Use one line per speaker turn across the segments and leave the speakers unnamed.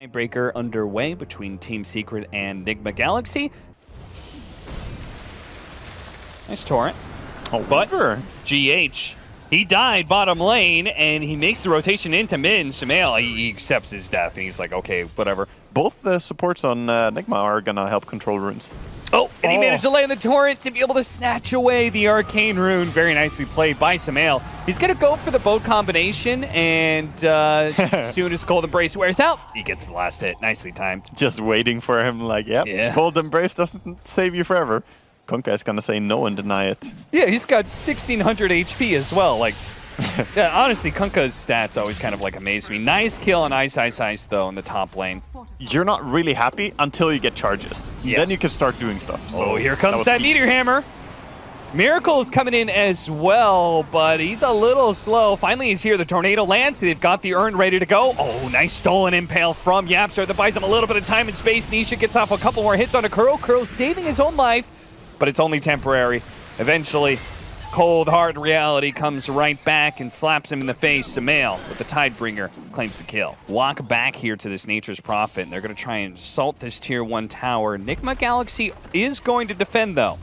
Tiebreaker underway between Team Secret and NIGMA Galaxy. Nice torrent.
Oh,
but GH, he died bottom lane, and he makes the rotation into mid. Sumail, he accepts his death, and he's like, okay, whatever.
Both the supports on NIGMA are gonna help control runes.
Oh, and he managed to land the torrent to be able to snatch away the arcane rune. Very nicely played by Sumail. He's going to go for the boat combination, and as soon as Cold Embrace wears out, he gets the last hit. Nicely timed.
Just waiting for him, like, yep,
yeah.
Cold Embrace doesn't save you forever. Kunkka is gonna say no and deny it.
Yeah, he's got 1,600 HP as well. Like, yeah, honestly, Kunkka's stats always kind of like amaze me. Nice kill on Ice though in the top lane.
You're not really happy until you get charges.
Yeah.
Then you can start doing stuff. So
oh, here comes that Meteor Hammer. Miracle is coming in as well, but he's a little slow. Finally, he's here. The tornado lands. They've got the urn ready to go. Oh, nice stolen impale from YapzOr that buys him a little bit of time and space. Nisha gets off a couple more hits on a Curl. Curl saving his own life, but it's only temporary. Eventually, cold, hard reality comes right back and slaps him in the face. Sumail, with the Tidebringer, claims the kill. Walk back here to this Nature's Prophet, and they're going to try and assault this Tier 1 tower. NIGMA Galaxy is going to defend, though.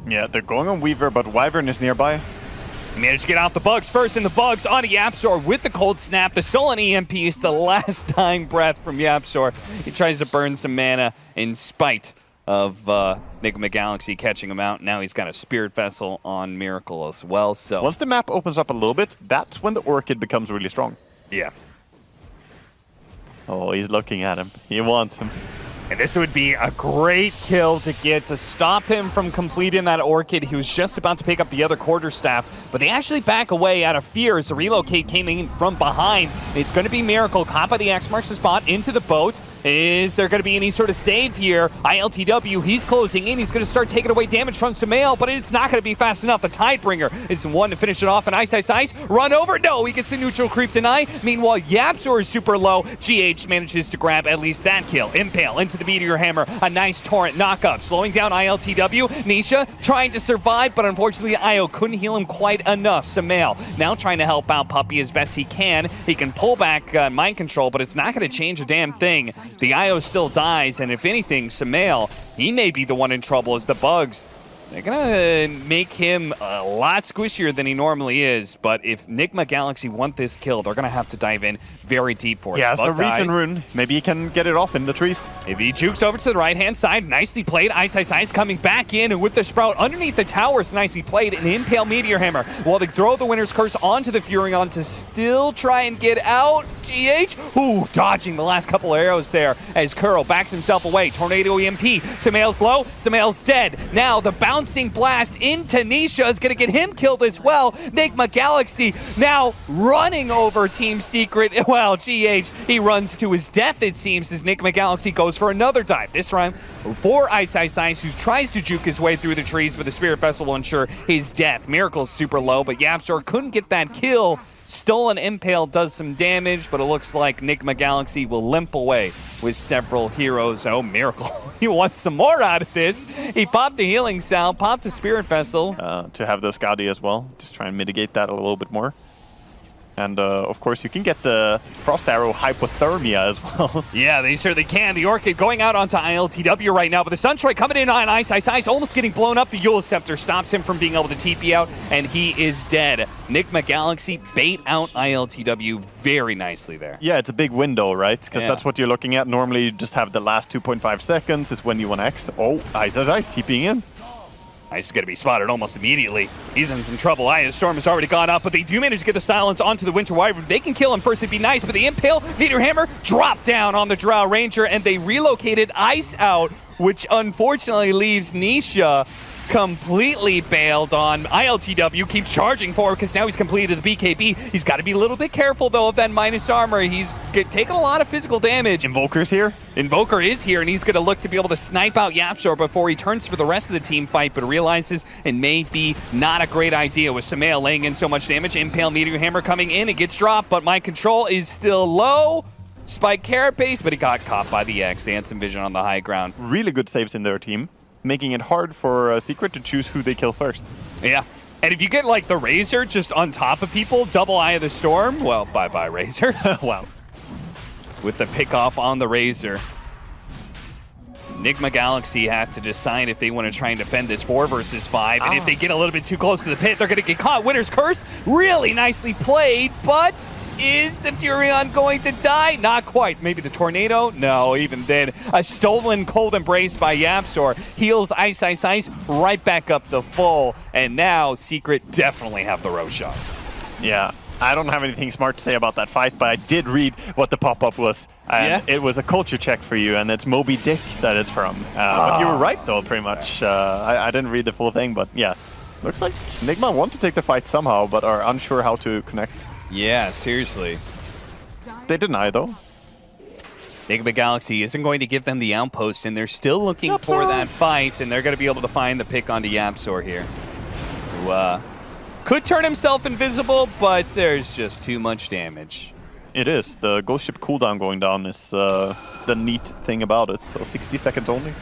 Yeah, they're going on Weaver, but Wyvern is nearby.
He managed to get out the bugs first, and the bugs on YapzOr with the cold snap. The stolen EMP is the last dying breath from YapzOr. He tries to burn some mana in spite of NIGMA Galaxy catching him out. Now he's got a Spirit Vessel on Miracle as well. So
once the map opens up a little bit, that's when the Orchid becomes really strong.
Yeah.
Oh, he's looking at him. He wants him.
And this would be a great kill to get to stop him from completing that Orchid. He was just about to pick up the other quarterstaff, but they actually back away out of fear as the relocate came in from behind. It's going to be Miracle. Caught by the X marks the spot into the boat. Is there going to be any sort of save here? ILTW, he's closing in. He's going to start taking away damage from Sumail, but it's not going to be fast enough. The Tidebringer is the one to finish it off. And Ice. Run over. No, he gets the neutral creep deny. Meanwhile, YapzOr is super low. GH manages to grab at least that kill. Impale into the Meteor Hammer. A nice torrent knockup. Slowing down ILTW. Nisha trying to survive, but unfortunately IO couldn't heal him quite enough. Sumail now trying to help out Puppey as best he can. He can pull back mind control, but it's not going to change a damn thing. The IO still dies, and if anything, Sumail, he may be the one in trouble as the bugs. They're going to make him a lot squishier than he normally is, but if NIGMA Galaxy want this kill, they're going to have to dive in very deep for it.
Yeah, it's a regen rune. Maybe he can get it off in the trees.
If he jukes over to the right-hand side, nicely played. Ice coming back in, and with the Sprout underneath the towers, nicely played. An Impale Meteor Hammer while they throw the Winter's Curse onto the Furion to still try and get out. GH, ooh, dodging the last couple of arrows there as Curl backs himself away. Tornado EMP, Sumail's low, Sumail's dead. Now the bouncing blast into Nisha is going to get him killed as well. NIGMA Galaxy now running over Team Secret. Well, GH, he runs to his death, it seems, as NIGMA Galaxy goes for another dive. This time for Ice, who tries to juke his way through the trees, but the Spirit Vessel will ensure his death. Miracle's super low, but YapzOr couldn't get that kill. Stolen Impale does some damage, but it looks like NIGMA Galaxy will limp away with several heroes. Oh, Miracle. He wants some more out of this. He popped a healing salve, popped a Spirit Vessel.
To have the Skadi as well. Just try and mitigate that a little bit more. And, of course, you can get the Frost Arrow Hypothermia as well.
Yeah, they certainly can. The Orchid going out onto ILTW right now, but the Sunstrike coming in on Ice, almost getting blown up. The Eul Scepter stops him from being able to TP out, and he is dead. NIGMA Galaxy bait out ILTW very nicely there.
Yeah, it's a big window, right? Because that's what you're looking at. Normally, you just have the last 2.5 seconds is when you want to exit. Oh, Ice TPing in.
Ice is going to be spotted almost immediately. He's in some trouble. Storm has already gone up, but they do manage to get the silence onto the Winter Wyvern. They can kill him first, it'd be nice, but the Impale Meteor Hammer dropped down on the Drow Ranger, and they relocated Ice out, which unfortunately leaves Nisha completely bailed on. ILTW keeps charging forward because now he's completed the BKB. He's got to be a little bit careful, though, of that minus armor. He's taken a lot of physical damage.
Invoker's here.
Invoker is here, and he's going to look to be able to snipe out YapzOr before he turns for the rest of the team fight, but realizes it may be not a great idea with Sumail laying in so much damage. Impale Meteor Hammer coming in. It gets dropped, but mind control is still low. Spike Carapace, but he got caught by the X. They had some vision on the high ground.
Really good saves in their team, making it hard for Secret to choose who they kill first.
Yeah. And if you get, like, the Razor just on top of people, double Eye of the Storm, well, bye-bye, Razor.
Wow.
with the pickoff on the Razor. NIGMA Galaxy have to decide if they want to try and defend this 4 versus 5. And if they get a little bit too close to the pit, they're going to get caught. Winner's Curse, really nicely played, but is the Furion going to die? Not quite. Maybe the Tornado? No, even then. A stolen Cold Embrace by Yapzor. Heals Ice, Ice, Ice, right back up to full. And now Secret definitely have the Roshan.
Yeah, I don't have anything smart to say about that fight, but I did read what the pop-up was. And it was a culture check for you, and it's Moby Dick that it's from. But you were right, though, pretty much. I didn't read the full thing, but yeah. Looks like NIGMA want to take the fight somehow, but are unsure how to connect.
Yeah, seriously.
They deny, though.
NIGMA Galaxy isn't going to give them the outpost, and they're still looking for that fight, and they're going to be able to find the pick onto Yapzor here. Who could turn himself invisible, but there's just too much damage.
It is. The Ghost Ship cooldown going down is the neat thing about it, so 60 seconds only.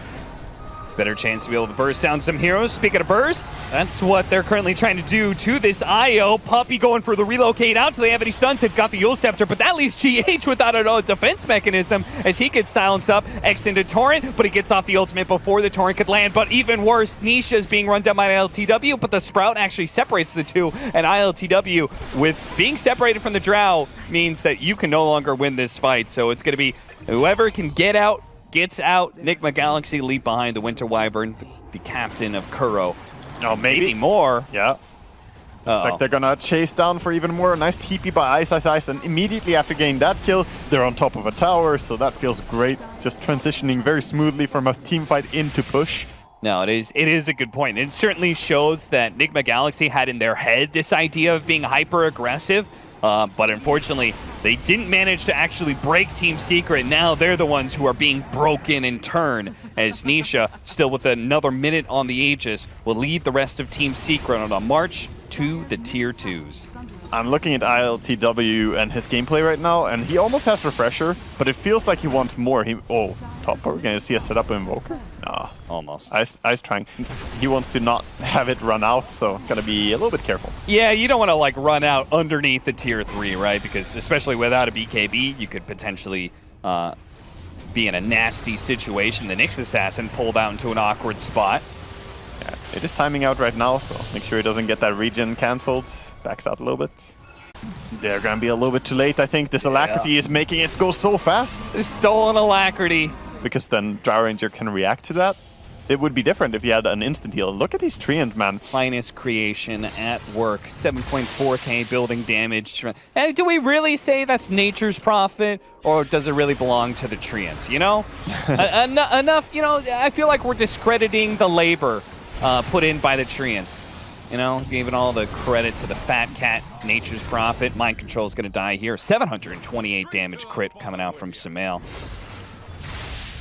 Better chance to be able to burst down some heroes. Speaking of burst, that's what they're currently trying to do to this IO. Puppey going for the relocate out till they have any stuns. They've got the Yule Scepter, but that leaves GH without a defense mechanism as he gets silenced up. X into Torrent, but he gets off the ultimate before the Torrent could land. But even worse, Nisha is being run down by ILTW, but the Sprout actually separates the two. And ILTW, with being separated from the Drow, means that you can no longer win this fight. So it's going to be whoever can get out, gets out. NIGMA Galaxy leap behind the Winter Wyvern, the captain of Kuro.
Oh,
maybe more.
Yeah. It's like they're gonna chase down for even more. Nice TP by Ice, Ice, Ice, and immediately after getting that kill, they're on top of a tower, so that feels great. Just transitioning very smoothly from a team fight into push.
No, it is a good point. It certainly shows that NIGMA Galaxy had in their head this idea of being hyper-aggressive, but unfortunately, they didn't manage to actually break Team Secret. Now they're the ones who are being broken in turn, as Nisha, still with another minute on the Aegis, will lead the rest of Team Secret on a march to the Tier 2s.
I'm looking at ILTW and his gameplay right now, and he almost has Refresher, but it feels like he wants more. Top, are we going to see a setup Invoker? Nah.
Almost.
Ice trying. He wants to not have it run out, so gotta be a little bit careful.
Yeah, you don't want to like run out underneath the Tier 3, right? Because especially without a BKB, you could potentially be in a nasty situation. The Nyx Assassin pulled out into an awkward spot.
Yeah, it is timing out right now, so make sure he doesn't get that regen cancelled. Backs out a little bit. They're gonna be a little bit too late, I think. This Alacrity is making it go so fast.
This stolen Alacrity.
Because then Drow Ranger can react to that. It would be different if you had an instant heal. Look at these Treant, man.
Finest creation at work. 7.4k building damage. Hey, do we really say that's nature's prophet, or does it really belong to the Treants? You know, enough. You know, I feel like we're discrediting the labor put in by the Treants. You know, giving all the credit to the Fat Cat, nature's prophet. Mind Control is going to die here. 728 damage crit coming out from Sumail.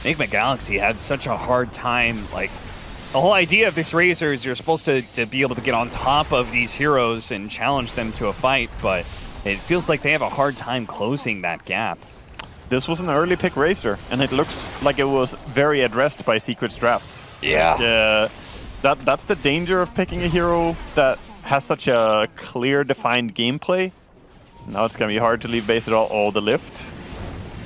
NIGMA Galaxy had such a hard time. Like, the whole idea of this Razor is you're supposed to be able to get on top of these heroes and challenge them to a fight, but it feels like they have a hard time closing that gap.
This was an early pick Razor, and it looks like it was very addressed by Secret's draft.
Yeah.
That's the danger of picking a hero that has such a clear, defined gameplay. Now it's going to be hard to leave base at all. Oh, the lift.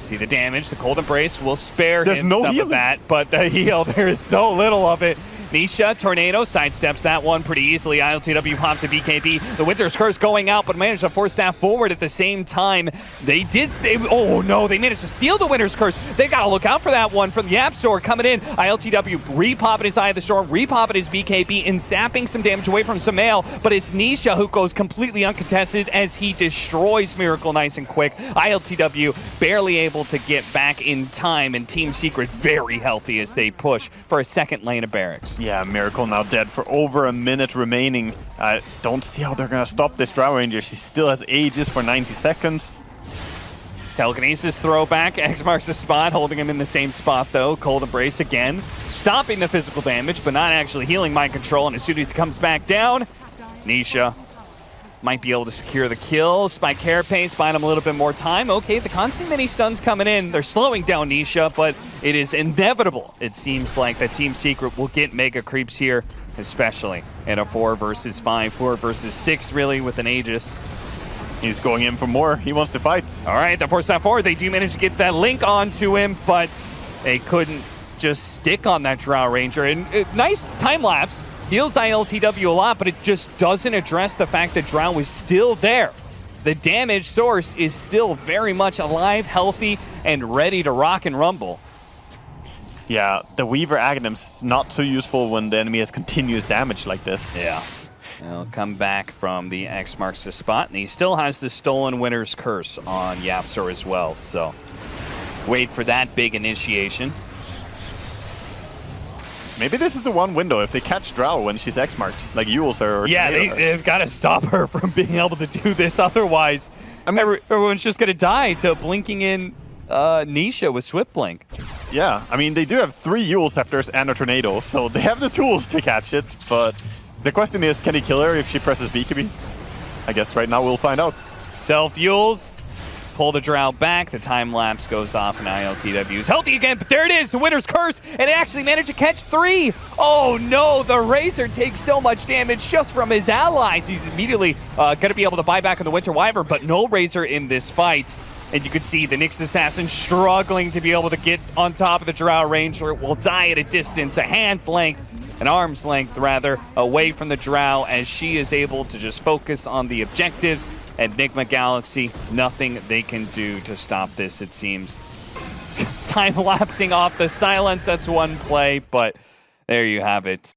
See the damage. The Cold Embrace will spare
There's
him
no
some
healing.
of that, but the heal, there is so little of it. Nisha, Tornado, sidesteps that one pretty easily. ILTW pops a BKB. The Winter's Curse going out, but managed to force that forward at the same time. Oh no, they managed to steal the Winter's Curse. They gotta look out for that one from Yapzor coming in. ILTW re-popping his Eye of the Storm, re-popping his BKB, and sapping some damage away from Sumail, but it's Nisha who goes completely uncontested as he destroys Miracle nice and quick. ILTW barely able to get back in time, and Team Secret very healthy as they push for a second lane of barracks.
Yeah, Miracle now dead for over a minute remaining. I don't see how they're going to stop this Drow Ranger. She still has Aegis for 90 seconds.
Telekinesis throwback. X marks the spot, holding him in the same spot though. Cold Embrace again, stopping the physical damage, but not actually healing Mind Control. And as soon as he comes back down, Nisha might be able to secure the kill. Spike Carapace, buying him a little bit more time. Okay, the constant mini stuns coming in. They're slowing down Nisha, but it is inevitable. It seems like that Team Secret will get mega creeps here, especially in a 4 versus 5, 4 versus 6 really with an Aegis.
He's going in for more. He wants to fight.
All right, the force forward. They do manage to get that link onto him, but they couldn't just stick on that Drow Ranger. And nice time lapse. Heals ILTW a lot, but it just doesn't address the fact that Drow is still there. The damage source is still very much alive, healthy, and ready to rock and rumble.
Yeah, the Weaver Aghanim's not so useful when the enemy has continuous damage like this.
Yeah. He'll come back from the X marks the spot, and he still has the Stolen Winter's Curse on Yapzor as well, so wait for that big initiation.
Maybe this is the one window if they catch Drow when she's X-marked, like Yule's her. Or
yeah, they've got to stop her from being able to do this, otherwise I mean, everyone's just going to die to blinking in Nisha with Swift Blink.
Yeah, I mean, they do have 3 Yule Scepters and a Tornado, so they have the tools to catch it, but the question is, can he kill her if she presses BKB? I guess right now we'll find out.
Self-Yules, pull the Drow back, the time lapse goes off, and ILTW is healthy again, but there it is, the Winter's Curse, and they actually managed to catch 3! Oh no, the Razor takes so much damage just from his allies. He's immediately going to be able to buy back on the Winter Wyvern, but no Razor in this fight. And you can see the Nyx Assassin struggling to be able to get on top of the Drow Ranger. Will die at a distance, a hand's length, an arm's length rather, away from the Drow, as she is able to just focus on the objectives. And NIGMA Galaxy, nothing they can do to stop this, it seems. Time lapsing off the silence, that's one play, but there you have it.